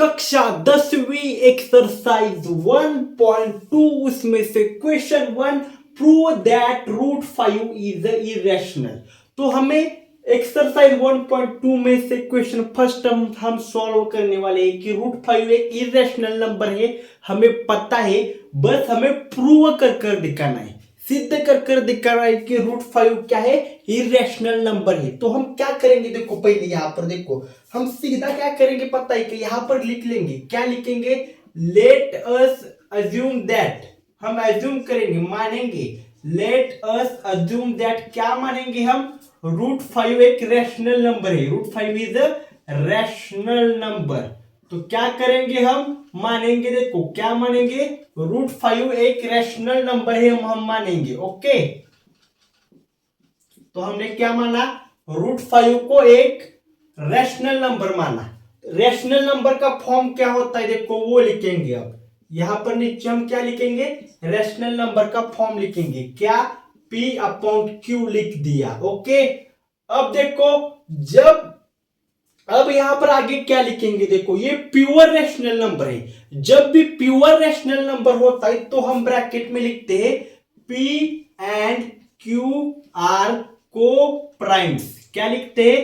कक्षा 10वीं एक्सरसाइज 1.2 उसमें से question 1 prove that root 5 is irrational. तो हमें एक्सरसाइज 1.2 में से क्वेश्चन फर्स्ट हम सॉल्व करने वाले हैं कि रूट 5 एक इरेशनल नंबर है। हमें पता है, बस हमें प्रूव कर दिखाना है, सिद्ध कर दिखाना है कि रूट 5 क्या है, इरेशनल नंबर है। तो हम क्या करेंगे, देखो पहले यहां पर देखो हम सीधा क्या करेंगे पता है कि यहां पर लिख लेंगे, क्या लिखेंगे, लेट अस अज्यूम दैट, हम अज्यूम करेंगे, मानेंगे, लेट अस अज्यूम दैट, क्या मानेंगे हम, रूट 5 एक रैशनल नंबर है, root 5 is a rational number. तो क्या करेंगे हम, मानेंगे, देखो क्या मानेंगे, रूट 5 एक रैशनल नंबर है, हम मानेंगे। ओके, तो हमने क्या माना, रूट 5 को एक रैशनल नंबर माना। रैशनल नंबर का फॉर्म क्या होता है, देखो वो लिखेंगे। अब यहां पर नीचे हम क्या लिखेंगे, रैशनल नंबर का फॉर्म लिखेंगे, क्या, P अपॉन Q लिख दिया। ओके, अब देखो जब, अब यहां पर आगे क्या लिखेंगे, देखो ये प्योर रैशनल नंबर है। जब भी प्योर रैशनल नंबर होता है तो हम ब्रैकेट में लिखते हैं P and Q are coprimes. क्या लिखते हैं,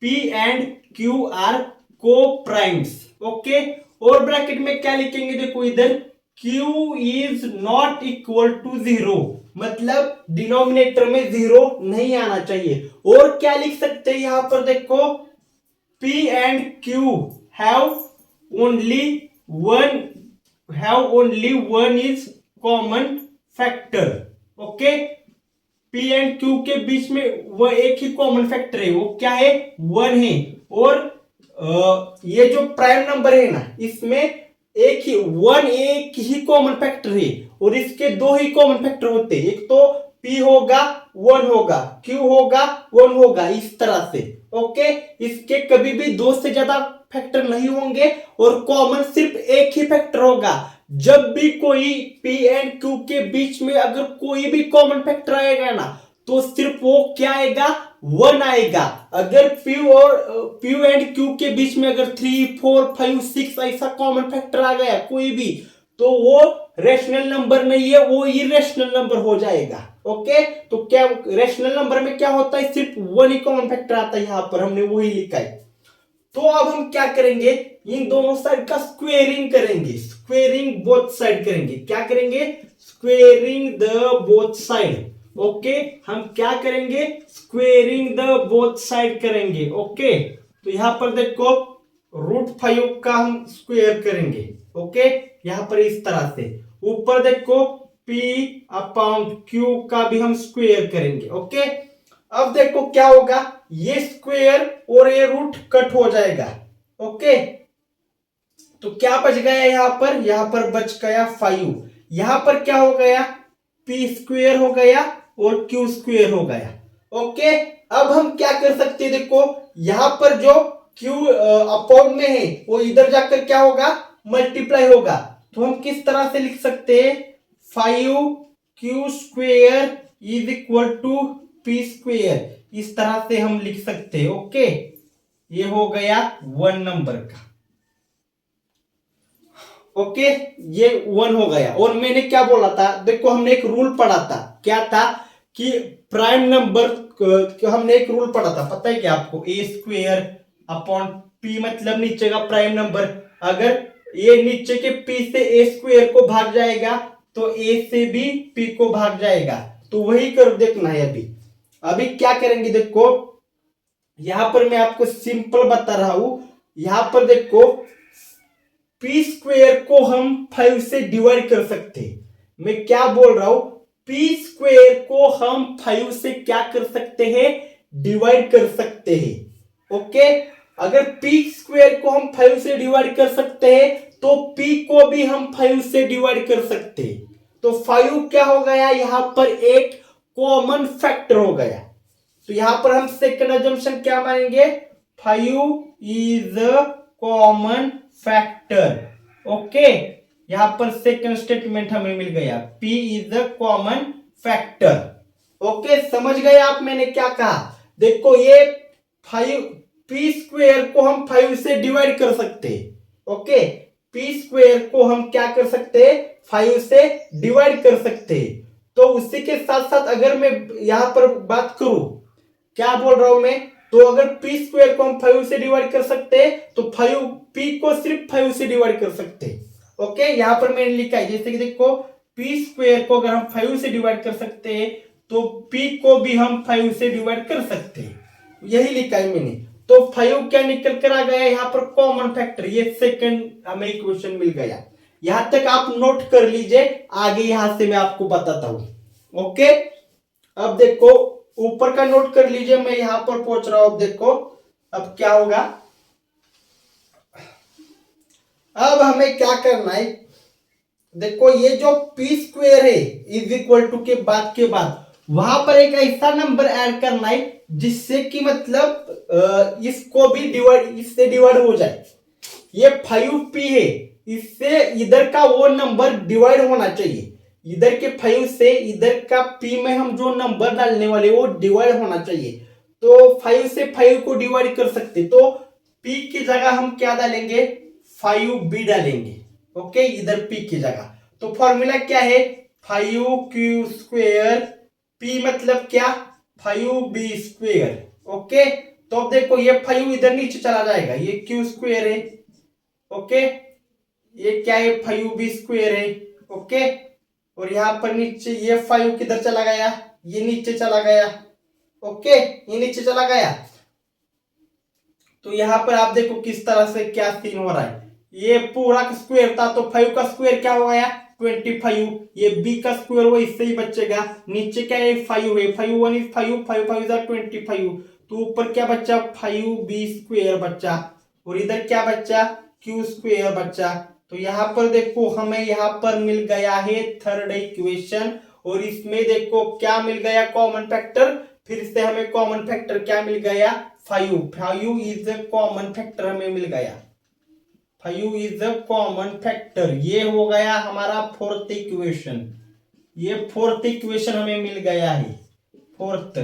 P and Q are coprimes. Okay, और ब्रैकेट में क्या लिखेंगे, देखो इधर Q is not equal to 0, मतलब डिनोमिनेटर में 0 नहीं आना चाहिए। और क्या लिख सकते हैं यहां पर, देखो P and Q have only one is common factor. Okay, P and Q के बीच में वो एक ही कॉमन फैक्टर है, वो क्या है, 1 है। और ये जो प्राइम नंबर है ना, इसमें एक ही कॉमन फैक्टर है, और इसके दो ही कॉमन फैक्टर होते हैं, एक तो P होगा 1 होगा, Q होगा 1 होगा, इस तरह से। ओके, इसके कभी भी दो से ज्यादा फैक्टर नहीं होंगे, और कॉमन सिर्फ एक ही फैक्टर होगा। जब भी कोई P एंड Q के बीच में अगर कोई भी कॉमन फैक्टर आएगा ना, तो सिर्फ वो क्या आएगा, 1 आएगा। अगर P एंड Q के बीच में अगर 3, 4, 5, 6 ऐसा कॉमन फैक्टर आ गया कोई भी, तो वो रैशनल नंबर नहीं है, वो इरेशनल नंबर हो जाएगा। ओके, तो क्या रैशनल नंबर में क्या होता है, सिर्फ 1 ही कॉमन फैक्टर आता है, यहां पर हमने वही लिखा है। तो अब हम क्या करेंगे, इन दोनों साइड का स्क्वेयरिंग करेंगे, स्क्वेयरिंग बोथ साइड करेंगे। क्या करेंगे, squaring the both side. Okay, हम क्या करेंगे, स्क्वेयरिंग द बोथ साइड करेंगे। ओके, तो यहां पर देखो रूट 5 का हम स्क्वेयर करेंगे। ओके, यहां पर इस तरह से, ऊपर देखो P अपॉन Q का भी हम स्क्वेयर करेंगे। ओके, अब देखो क्या होगा, ये स्क्वेयर और ये रूट कट हो जाएगा। ओके, तो क्या बच गया यहां पर बच गया 5। यहां पर क्या हो गया, P स्क्वेयर हो गया और Q स्क्वेयर हो गया। ओके, अब हम क्या कर सकते हैं, देखो यहां पर जो Q अपॉन में है वो इधर जाकर क्या होगा, मल्टीप्लाई होगा। तो हम किस तरह से लिख सकते हैं, 5Q square is equal to P square, इस तरह से हम लिख सकते हैं। ओके, ये हो गया 1 नंबर का। ओके, ये 1 हो गया। और मैंने क्या बोला था, देखो हमने एक रूल पढ़ा था, क्या था कि प्राइम नंबर, हमने एक रूल पढ़ा था, पता है क्या आपको, ए स्क्वेयर अपॉन P, मतलब नीचे का प्राइम नंबर, अगर ये नीचे के P से ए स्क्वेयर को भाग जाएगा तो A से भी P को भाग जाएगा। तो वही कर देखना है। अभी क्या करेंगे, देखो यहां पर मैं आपको सिंपल बता रहा हूं। यहां पर देखो P स्क्वेयर को हम 5 से डिवाइड कर सकते हैं। मैं क्या बोल रहा हूं, P स्क्वेयर को हम 5 से क्या कर सकते हैं, डिवाइड कर सकते हैं। ओके, अगर P स्क्वेयर को हम 5 से डिवाइड कर सकते हैं तो P को भी हम 5 से डिवाइड कर सकते हैं। तो 5 क्या हो गया, यहां पर एक कॉमन फैक्टर हो गया। तो यहां पर हम सेकंड अजम्पशन क्या मानेंगे, 5 is a common factor. Okay, यहां पर सेकंड स्टेटमेंट हमें मिल गया, P is a common factor. Okay, समझ गए आप मैंने क्या कहा, देखो ये 5 P स्क्वेयर को हम 5 से डिवाइड कर सकते हैं। ओके, पी स्क्वेयर को हम क्या कर सकते हैं, 5 से डिवाइड कर सकते हैं। तो उसी के साथ साथ अगर मैं यहां पर बात करूं, क्या बोल रहा हूं मैं, तो अगर पी स्क्वेयर को हम 5 से डिवाइड कर सकते हैं तो 5 पी को सिर्फ 5 से डिवाइड कर सकते हैं। ओके, यहां पर मैंने लिखा है, जैसे कि देखो पी स्क्वेयर को अगर हम 5 से डिवाइड कर सकते हैं तो पी को भी हम 5 से डिवाइड कर सकते हैं, यही लिखा है मैंने। तो 5 क्या निकल कर आ गया यहाँ पर, कॉमन फैक्टर, ये सेकंड हमें इक्वेशन मिल गया। यहां तक आप नोट कर लीजिए, आगे यहां से मैं आपको बताता हूं। ओके, अब देखो ऊपर का नोट कर लीजिए, मैं यहां पर पहुंच रहा हूं। अब देखो अब क्या होगा, अब हमें क्या करना है, देखो ये जो पी स्क्वेयर है इज इक्वल टू के बाद वहां पर एक ऐसा नंबर ऐड करना है जिससे कि मतलब इसको भी डिवाइड, इससे डिवाइड हो जाए। ये 5p है, इससे इधर का वो नंबर डिवाइड होना चाहिए, इधर के 5 से इधर का p में हम जो नंबर डालने वाले वो डिवाइड होना चाहिए। तो 5 से 5 को डिवाइड कर सकते, तो p की जगह हम क्या डालेंगे, 5b डालेंगे। ओके, इधर p की जगह। तो फॉर्मूला क्या है, 5q स्क्वेयर, p मतलब क्या, 5b स्क्वेयर। ओके, तो अब देखो ये 5 इधर नीचे चला जाएगा, ये q स्क्वेयर है। ओके, ये क्या है, 5b स्क्वेयर है। ओके, और यहां पर नीचे ये 5 किधर चला गया, ये नीचे चला गया। ओके, ये नीचे चला गया। तो यहां पर आप देखो किस तरह से क्या सीन हो रहा है, ये पूरा का स्क्वायर था तो 5 का स्क्वायर क्या हो गया, 25। ये b का स्क्वायर वो इससे ही बचेगा, नीचे क्या है 5 है, 5 1 इज 5, 5 5 इज 25। तो ऊपर क्या बचा, 5b स्क्वायर बचा, और इधर क्या बचा, q स्क्वायर बचा। तो यहां पर देखो हमें यहां पर मिल गया है थर्ड इक्वेशन, और इसमें देखो क्या मिल गया, कॉमन फैक्टर। फिर से हमें कॉमन फैक्टर क्या मिल गया, 5 इज अ कॉमन फैक्टर हमें मिल गया, 5 इज अ कॉमन फैक्टर। ये हो गया हमारा फोर्थ इक्वेशन, ये फोर्थ इक्वेशन हमें मिल गया है, फोर्थ।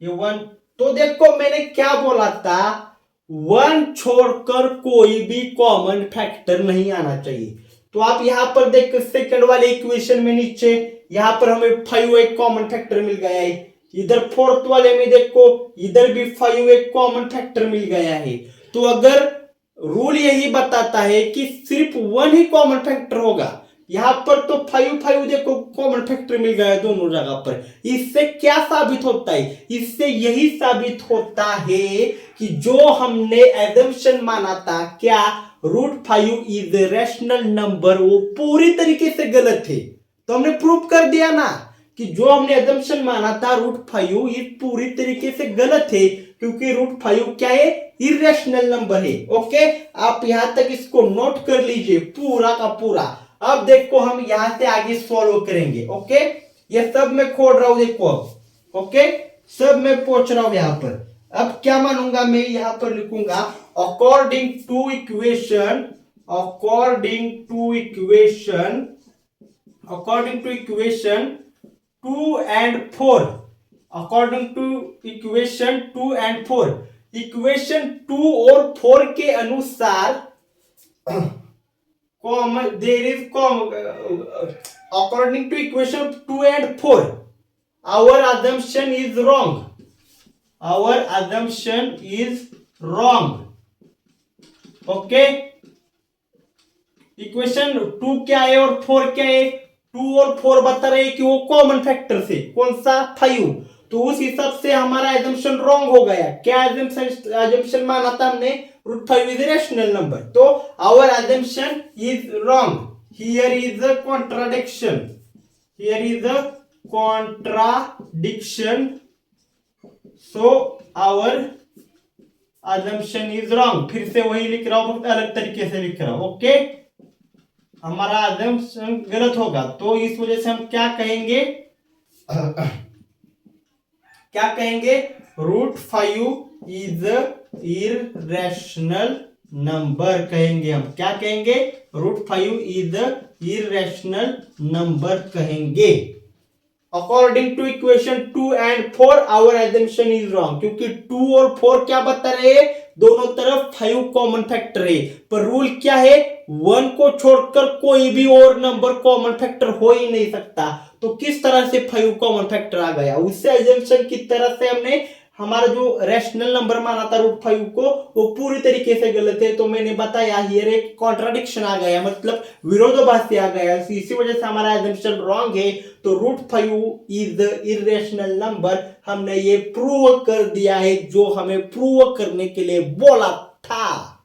ये 1, तो देखो मैंने क्या बोला था, 1 छोड़कर कोई भी कॉमन फैक्टर नहीं आना चाहिए। तो आप यहां पर देखो सेकंड वाले इक्वेशन में नीचे यहां पर हमें 5 एक कॉमन फैक्टर मिल गया है, इधर फोर्थ वाले में देखो इधर भी 5 एक कॉमन फैक्टर मिल गया है। तो अगर रूल यही बताता है कि सिर्फ 1 ही कॉमन फैक्टर होगा, यहां पर तो 5 देखो कॉमन फैक्टर मिल गया है दोनों जगह पर। इससे क्या साबित होता है, इससे यही साबित होता है कि जो हमने एजम्पशन माना था क्या, √5 इज ए रैशनल नंबर, वो पूरी तरीके से गलत है। तो हमने प्रूव कर दिया ना कि जो हमने एजम्पशन माना था √5 ये पूरी तरीके से गलत है, क्योंकि √5 क्या है, इरेशनल नंबर है। ओके, आप यहां तक इसको नोट कर लीजिए पूरा का पूरा। अब देखो हम यहां से आगे सॉल्व करेंगे। ओके, ये सब मैं खोल रहा हूं, देखो अब। ओके, सब मैं पूछ रहा हूं यहां पर। अब क्या मानूंगा मैं, यहां पर लिखूंगा according to equation, according to equation, according to equation 2 and 4, according to equation 2 and 4, equation 2 और 4 के अनुसार common there is common, according to equation 2 and 4 our assumption is wrong, our assumption is wrong। Okay, equation 2 क्या है और 4 क्या है, 2 और 4 बता रहे हैं कि वो कॉमन फैक्टर से, कौन सा, 5। तो उस हिसाब से हमारा एजम्पशन रॉन्ग हो गया। क्या एजम्पशन माना था हमने, √5 इज रैशनल नंबर, तो our assumption is wrong. Here is a contradiction, here is a contradiction, so our assumption is wrong। फिर से वही लिख रहा हूं, अलग तरीके से लिख रहा हूं। ओके, हमारा assumption गलत होगा, तो इस वजह से हम क्या कहेंगे, क्या कहेंगे, √5 इज इरेशनल नंबर कहेंगे हम। क्या कहेंगे, √5 इज इरेशनल नंबर कहेंगे। According to equation 2 and 4 our assumption is wrong, क्योंकि 2 और 4 क्या बता रहे हैं, दोनों तरफ 5 कॉमन फैक्टर है, पर रूल क्या है, 1 को छोड़कर कोई भी और नंबर कॉमन फैक्टर हो ही नहीं सकता। तो किस तरह से 5 कॉमन फैक्टर आ गया, उससे एजम्पशन की तरह से हमने हमारा जो रैशनल नंबर माना था √5 को, वो पूरी तरीके से गलत है। तो मैंने बताया हियर एक कॉन्ट्राडिक्शन आ गया, मतलब विरोधाभासी आ गया, इसी वजह से हमारा एजम्पशन रॉन्ग है। तो √5 इज द इरेशनल नंबर, हमने ये प्रूव कर दिया है जो हमें प्रूव करने के लिए बोला था।